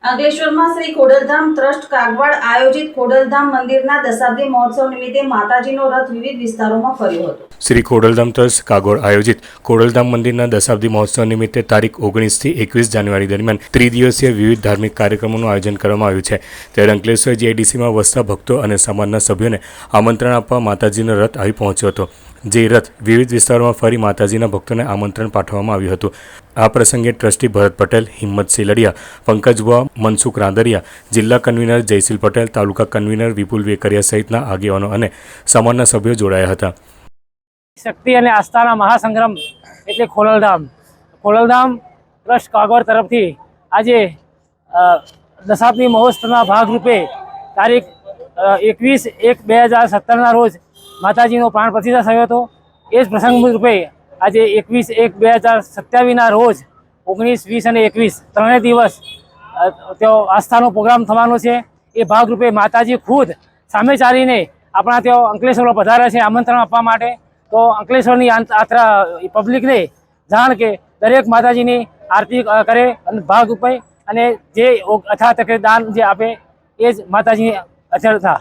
અંકલેશ્વરમાં શ્રી ખોડલધામ ટ્રસ્ટ કાગવાડ આયોજિત ખોડલધામ મંદિરના દશાબ્દી મહોત્સવ નિમિત્તે માતાજીનો રથ વિવિધ વિસ્તારોમાં ફર્યો હતો। શ્રી ખોડલધામ ટ્રસ્ટ કાગોડ આયોજિત ખોડલધામ મંદિરના દશાબ્દી મહોત્સવ નિમિત્તે તારીખ 19 થી 21 જાન્યુઆરી દરમિયાન ત્રિદિવસીય વિવિધ ધાર્મિક કાર્યક્રમોનું આયોજન કરવામાં આવ્યું છે। ત્યારે અંકલેશ્વર જીઆઈડીસીમાં વસતા ભક્તો અને સમાજના સભ્યોને આમંત્રણ આપવા માતાજીનો રથ આવી પહોંચ્યો હતો। જે રથ વિવિધ વિસ્તારોમાં ફરી માતાજીના ભક્તોને આમંત્રણ પાઠવવામાં આવ્યું હતું। આ પ્રસંગે ટ્રસ્ટી ભરત પટેલ, હિંમત સિલડિયા, પંકજ બુઆ, મનસુખ રાંદરિયા, જિલ્લા કન્વીનર જયશીલ પટેલ, તાલુકા કન્વીનર વિપુલ વેકરિયા સહિતના આગેવાનો અને સમાજના સભ્યો જોડાયા હતા। શક્તિ અને આસ્થાના મહાસંગ્રામ એટલે ખોડલધામ ટ્રસ્ટ કાગોડ તરફથી આજે દશાબ્દી મહોત્સવના ભાગરૂપે તારીખ 21/1/2017ના રોજ માતાજીનો પ્રાણ પ્રતિષ્ઠા થયો હતો। એ જ પ્રસંગ રૂપે આજે 21/1/2027ના રોજ 19, 20 અને 21 ત્રણેય દિવસ તેઓ આસ્થાનો પ્રોગ્રામ થવાનો છે। એ ભાગરૂપે માતાજી ખુદ સામે ચાલીને આપણા તેઓ અંકલેશ્વરમાં પધારે છે આમંત્રણ આપવા માટે। તો અંકલેશ્વરની પબ્લિકને જાણ કે દરેક માતાજીની આરતી કરે અને ભાગ રૂપે અને જે અથાતકે દાન જે આપે એ જ માતાજીની અચળતા।